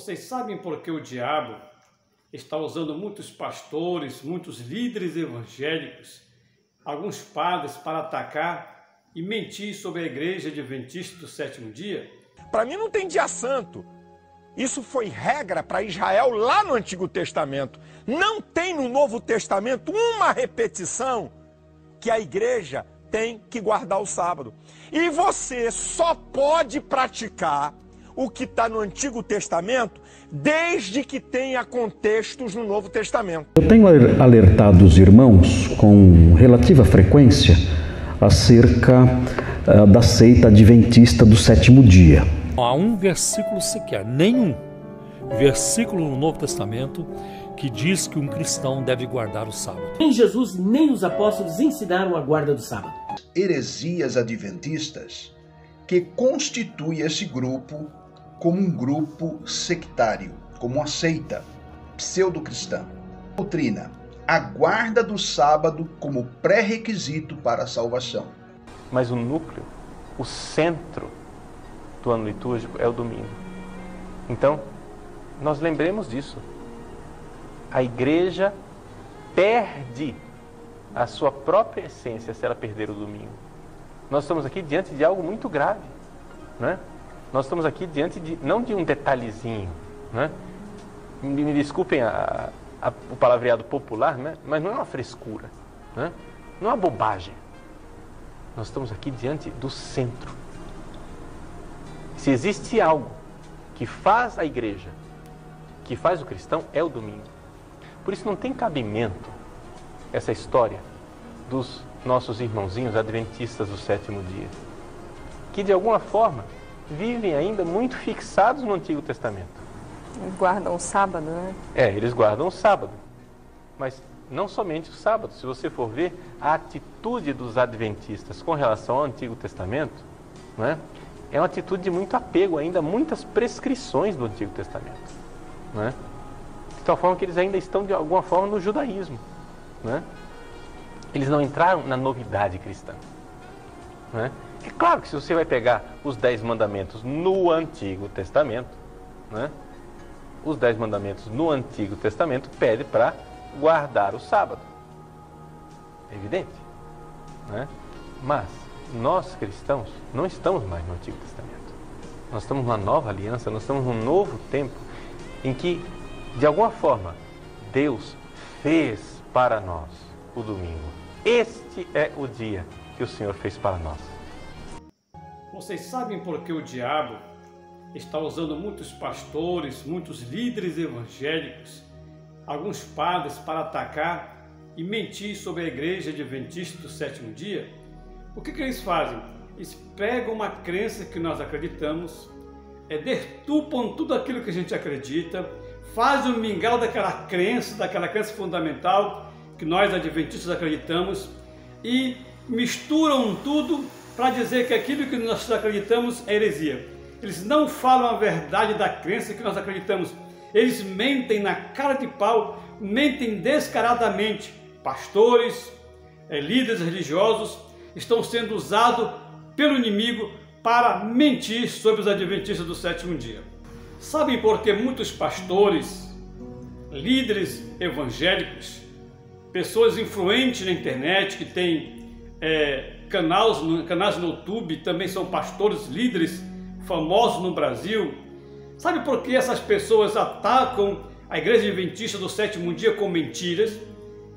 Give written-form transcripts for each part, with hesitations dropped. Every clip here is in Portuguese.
Vocês sabem por que o diabo está usando muitos pastores, muitos líderes evangélicos, alguns padres para atacar e mentir sobre a Igreja Adventista do Sétimo Dia? Para mim não tem dia santo. Isso foi regra para Israel lá no Antigo Testamento. Não tem no Novo Testamento uma repetição que a igreja tem que guardar o sábado. E você só pode praticar o que está no Antigo Testamento desde que tenha contextos no Novo Testamento. Eu tenho alertado os irmãos com relativa frequência acerca da seita adventista do sétimo dia. Há um versículo sequer, nenhum versículo no Novo Testamento que diz que um cristão deve guardar o sábado. Nem Jesus, nem os apóstolos ensinaram a guarda do sábado. Heresias adventistas que constitui esse grupo como um grupo sectário, como uma seita pseudo-cristã. Doutrina: a guarda do sábado como pré-requisito para a salvação. Mas o núcleo, o centro do ano litúrgico é o domingo. Então, nós lembremos disso. A igreja perde a sua própria essência se ela perder o domingo. Nós estamos aqui diante de algo muito grave, né? Nós estamos aqui diante não de um detalhezinho, né? Me desculpem o palavreado popular, né? Mas não é uma frescura, né? Não é uma bobagem. Nós estamos aqui diante do centro. Se existe algo que faz a igreja, que faz o cristão, é o domingo. Por isso não tem cabimento essa história dos nossos irmãozinhos adventistas do sétimo dia, que de alguma forma vivem ainda muito fixados no Antigo Testamento. Guardam o sábado, né? Eles guardam o sábado. Mas não somente o sábado. Se você for ver a atitude dos adventistas com relação ao Antigo Testamento, né, é uma atitude de muito apego ainda a muitas prescrições do Antigo Testamento, né? De tal forma que eles ainda estão de alguma forma no judaísmo, né? Eles não entraram na novidade cristã, né? É claro que se você vai pegar os 10 mandamentos no Antigo Testamento, né, os 10 mandamentos no Antigo Testamento pedem para guardar o sábado. É evidente, né? Mas nós cristãos não estamos mais no Antigo Testamento. Nós estamos numa nova aliança, nós estamos num novo tempo em que, de alguma forma, Deus fez para nós o domingo. Este é o dia que o Senhor fez para nós. Vocês sabem por que o diabo está usando muitos pastores, muitos líderes evangélicos, alguns padres para atacar e mentir sobre a Igreja Adventista do Sétimo Dia? O que eles fazem? Eles pegam uma crença que nós acreditamos, deturpam tudo aquilo que a gente acredita, fazem um mingau daquela crença fundamental que nós adventistas acreditamos e misturam tudo para dizer que aquilo que nós acreditamos é heresia. Eles não falam a verdade da crença que nós acreditamos. Eles mentem na cara de pau, mentem descaradamente. Pastores, líderes religiosos estão sendo usados pelo inimigo para mentir sobre os adventistas do sétimo dia. Sabem por que muitos pastores, líderes evangélicos, pessoas influentes na internet que têm canais no YouTube, também são pastores, líderes famosos no Brasil? Sabe por que essas pessoas atacam a Igreja Adventista do sétimo dia com mentiras?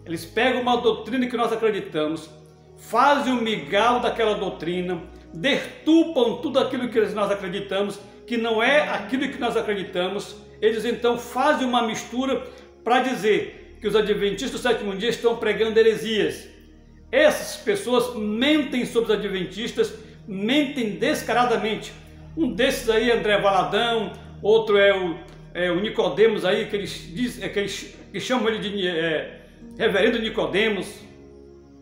Eles pegam uma doutrina que nós acreditamos, fazem um mingau daquela doutrina, deturpam tudo aquilo que nós acreditamos, que não é aquilo que nós acreditamos. Eles então fazem uma mistura para dizer que os adventistas do sétimo dia estão pregando heresias. Essas pessoas mentem sobre os adventistas, mentem descaradamente. Um desses aí é André Valadão, outro é o Nicodemos aí, que eles chamam ele de Reverendo Nicodemos,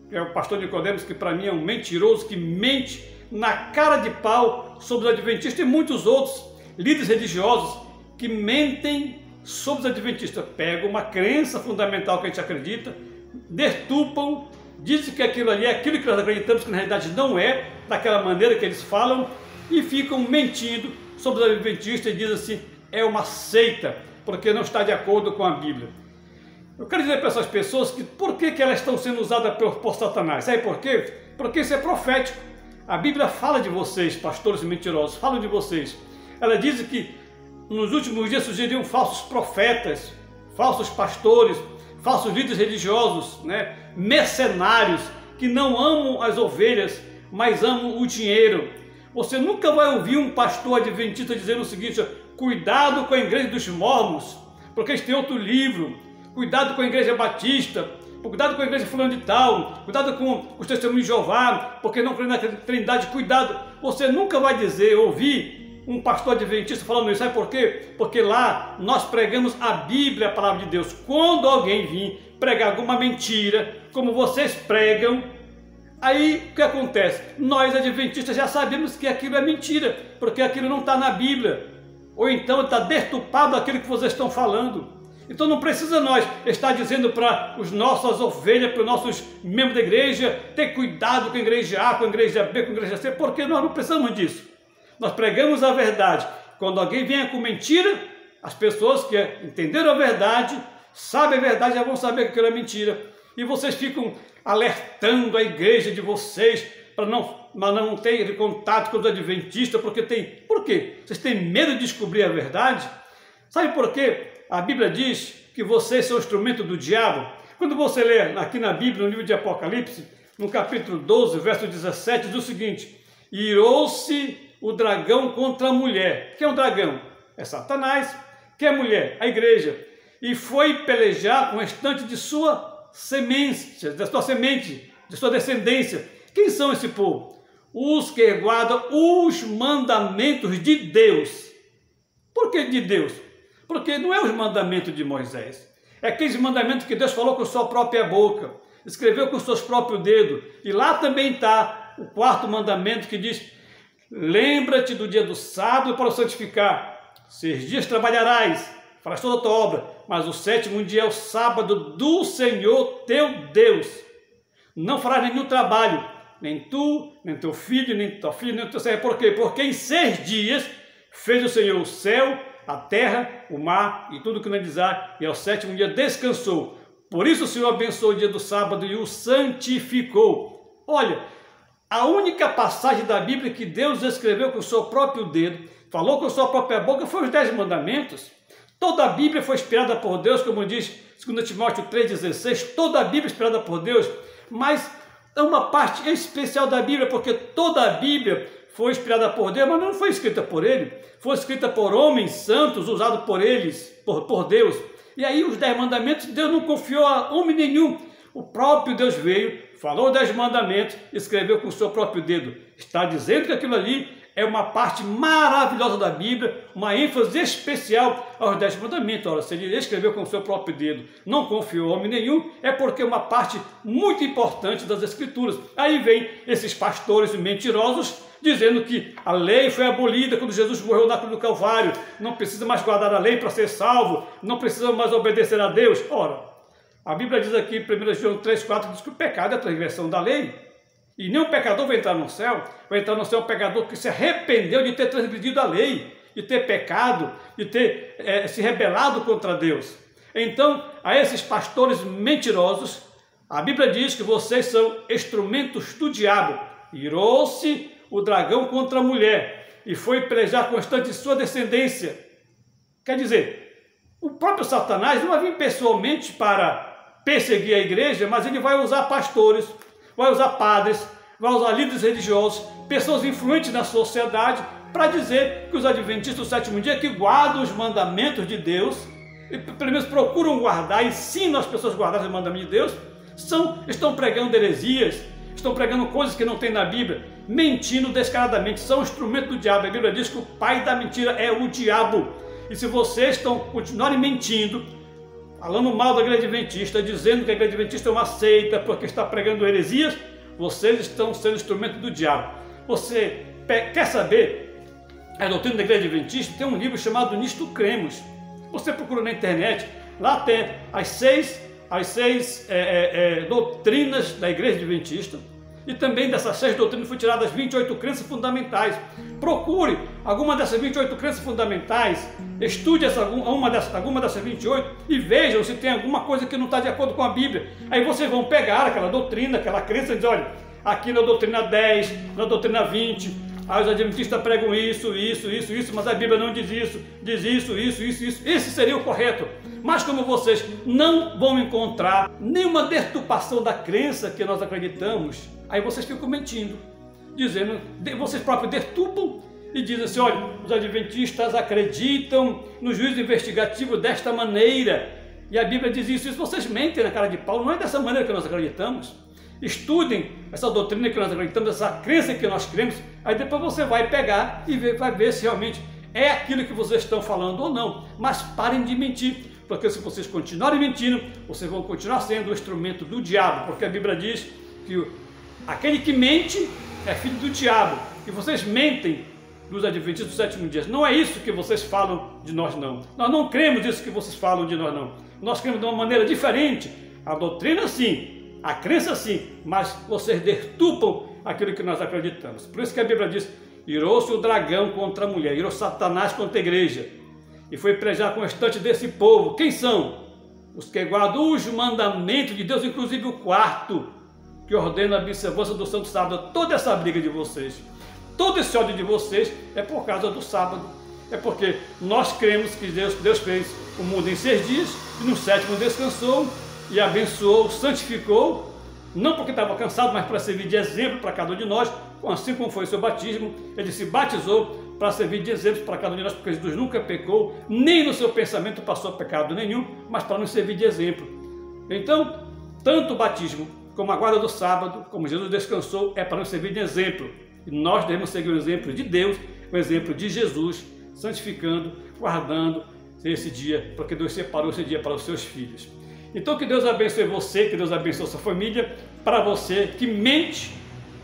que é o pastor Nicodemos, que para mim é um mentiroso, que mente na cara de pau sobre os adventistas, e muitos outros líderes religiosos que mentem sobre os adventistas. Pegam uma crença fundamental que a gente acredita, deturpam, dizem que aquilo ali é aquilo que nós acreditamos, que na realidade não é, daquela maneira que eles falam, e ficam mentindo sobre os adventistas e dizem assim é uma seita, porque não está de acordo com a Bíblia. Eu quero dizer para essas pessoas que por que elas estão sendo usadas por Satanás? Sabe por quê? Porque isso é profético. A Bíblia fala de vocês, pastores mentirosos, fala de vocês. Ela diz que nos últimos dias surgiriam falsos profetas, falsos pastores, falsos líderes religiosos, né? Mercenários, que não amam as ovelhas, mas amam o dinheiro. Você nunca vai ouvir um pastor adventista dizendo o seguinte: cuidado com a igreja dos mormons, porque eles têm outro livro. Cuidado com a igreja batista, cuidado com a igreja fulano de tal, cuidado com os testemunhos de Jeová, porque não creem na Trindade, cuidado. Você nunca vai ouvir um pastor adventista falando isso. Sabe por quê? Porque lá nós pregamos a Bíblia, a palavra de Deus. Quando alguém vir pregar alguma mentira, como vocês pregam, aí o que acontece? Nós adventistas já sabemos que aquilo é mentira, porque aquilo não está na Bíblia, ou então está deturpado aquilo que vocês estão falando. Então não precisa nós estar dizendo para as nossas ovelhas, para os nossos membros da igreja, ter cuidado com a igreja A, com a igreja B, com a igreja C, porque nós não precisamos disso. Nós pregamos a verdade. Quando alguém vem com mentira, as pessoas que entenderam a verdade, sabem a verdade, já vão saber que aquilo é mentira. E vocês ficam alertando a igreja de vocês para não ter contato com os adventistas, porque Por quê? Vocês têm medo de descobrir a verdade? Sabe por quê? A Bíblia diz que vocês são instrumento do diabo. Quando você lê aqui na Bíblia, no livro de Apocalipse, no capítulo 12, verso 17, diz o seguinte: irou-se o dragão contra a mulher. Quem é o dragão? É Satanás. Quem é a mulher? A igreja. E foi pelejar com o restante de sua semente, de sua descendência. Quem são esse povo? Os que guardam os mandamentos de Deus. Por que de Deus? Porque não é os mandamentos de Moisés. É aqueles mandamentos que Deus falou com sua própria boca, escreveu com seus próprios dedos. E lá também está o quarto mandamento que diz: lembra-te do dia do sábado para o santificar. 6 dias trabalharás, farás toda a tua obra, mas o 7º dia é o sábado do Senhor teu Deus. Não farás nenhum trabalho, nem tu, nem teu filho, nem tua filha, nem teu servo. Por quê? Porque em 6 dias fez o Senhor o céu, a terra, o mar e tudo que neles há, e ao 7º dia descansou. Por isso o Senhor abençoou o dia do sábado e o santificou. Olha, a única passagem da Bíblia que Deus escreveu com o seu próprio dedo, falou com a sua própria boca, foi os 10 mandamentos. Toda a Bíblia foi inspirada por Deus, como diz 2 Timóteo 3,16, toda a Bíblia é inspirada por Deus, mas é uma parte especial da Bíblia, porque toda a Bíblia foi inspirada por Deus, mas não foi escrita por Ele, foi escrita por homens santos, usados por eles, por Deus. E aí os 10 mandamentos, Deus não confiou a homem nenhum. O próprio Deus veio, falou 10 mandamentos, escreveu com o seu próprio dedo. Está dizendo que aquilo ali é uma parte maravilhosa da Bíblia, uma ênfase especial aos 10 mandamentos. Ora, se ele escreveu com o seu próprio dedo, não confiou a homem nenhum, é porque é uma parte muito importante das Escrituras. Aí vem esses pastores mentirosos, dizendo que a lei foi abolida quando Jesus morreu na cruz do Calvário, não precisa mais guardar a lei para ser salvo, não precisa mais obedecer a Deus. Ora, a Bíblia diz aqui, 1 João 3,4, diz que o pecado é a transgressão da lei, e nenhum pecador vai entrar no céu. Vai entrar no céu o pecador que se arrependeu de ter transgredido a lei, de ter pecado, de ter se rebelado contra Deus. Então, a esses pastores mentirosos, a Bíblia diz que vocês são instrumentos do diabo. Irou-se o dragão contra a mulher e foi pelejar com o restante de sua descendência. Quer dizer, o próprio Satanás não vai vir pessoalmente para perseguir a igreja, mas ele vai usar pastores, vai usar padres, vai usar líderes religiosos, pessoas influentes na sociedade, para dizer que os adventistas do 7º dia que guardam os mandamentos de Deus, e pelo menos procuram guardar, ensinam as pessoas a guardar os mandamentos de Deus, estão pregando heresias, estão pregando coisas que não tem na Bíblia, mentindo descaradamente, são instrumento do diabo. A Bíblia diz que o pai da mentira é o diabo. E se vocês continuarem mentindo, falando mal da igreja adventista, dizendo que a igreja adventista é uma seita porque está pregando heresias, vocês estão sendo instrumento do diabo. Você quer saber a doutrina da igreja adventista? Tem um livro chamado Nisto Cremos. Você procura na internet, lá tem as seis doutrinas da igreja adventista. E também dessas 6 doutrinas foi tiradas as 28 crenças fundamentais. Procure alguma dessas 28 crenças fundamentais, estude alguma dessas 28 e vejam se tem alguma coisa que não está de acordo com a Bíblia. Aí vocês vão pegar aquela doutrina, aquela crença e dizer, olha, aqui na doutrina 10, na doutrina 20, os adventistas pregam isso, mas a Bíblia não diz isso, diz isso. Esse seria o correto. Mas como vocês não vão encontrar nenhuma deturpação da crença que nós acreditamos, aí vocês ficam mentindo, dizendo, vocês próprios deturpam e dizem assim, olha, os adventistas acreditam no juízo investigativo desta maneira, e a Bíblia diz isso, vocês mentem na cara de pau, não é dessa maneira que nós acreditamos. Estudem essa doutrina que nós acreditamos, essa crença que nós cremos, aí depois você vai pegar e vai ver se realmente é aquilo que vocês estão falando ou não. Mas parem de mentir, porque se vocês continuarem mentindo, vocês vão continuar sendo o instrumento do diabo, porque a Bíblia diz que aquele que mente é filho do diabo, e vocês mentem dos adventistas do sétimo dia. Não é isso que vocês falam de nós, não. Nós não cremos isso que vocês falam de nós, não. Nós cremos de uma maneira diferente. A doutrina sim, a crença sim, mas vocês deturpam aquilo que nós acreditamos. Por isso que a Bíblia diz, irou-se o dragão contra a mulher, irou Satanás contra a igreja, e foi prejar constante desse povo. Quem são? Os que guardam os mandamentos de Deus, inclusive o quarto, que ordena a observância do santo sábado. Toda essa briga de vocês, todo esse ódio de vocês é por causa do sábado. É porque nós cremos que Deus fez o mundo em 6 dias, e no 7º descansou, e abençoou, santificou, não porque estava cansado, mas para servir de exemplo para cada um de nós, assim como foi o seu batismo. Ele se batizou para servir de exemplo para cada um de nós, porque Jesus nunca pecou, nem no seu pensamento passou pecado nenhum, mas para nos servir de exemplo. Então, tanto o batismo como a guarda do sábado, como Jesus descansou, é para nos servir de exemplo. E nós devemos seguir o exemplo de Deus, o exemplo de Jesus, santificando, guardando esse dia, porque Deus separou esse dia para os seus filhos. Então que Deus abençoe você, que Deus abençoe a sua família. Para você que mente,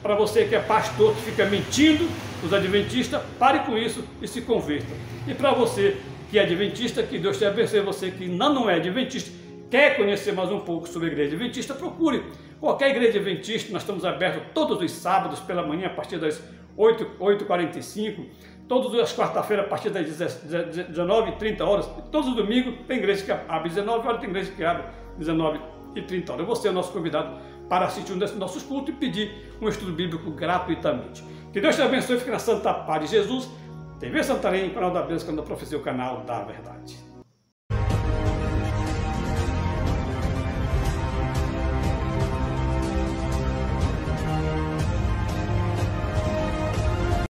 para você que é pastor, que fica mentindo, os adventistas, pare com isso e se converta. E para você que é adventista, que Deus te abençoe. Você que não é adventista, quer conhecer mais um pouco sobre a igreja adventista, procure qualquer igreja adventista. Nós estamos abertos todos os sábados pela manhã, a partir das 8h45, todas as quarta-feiras, a partir das 19h30, todos os domingos tem igreja que abre 19 horas, tem igreja que abre 19h30. Você é o nosso convidado para assistir um desses nossos cultos e pedir um estudo bíblico gratuitamente. Que Deus te abençoe e fique na santa paz de Jesus. TV Santarém, canal da Bênção, canal da Profecia, o canal da Verdade.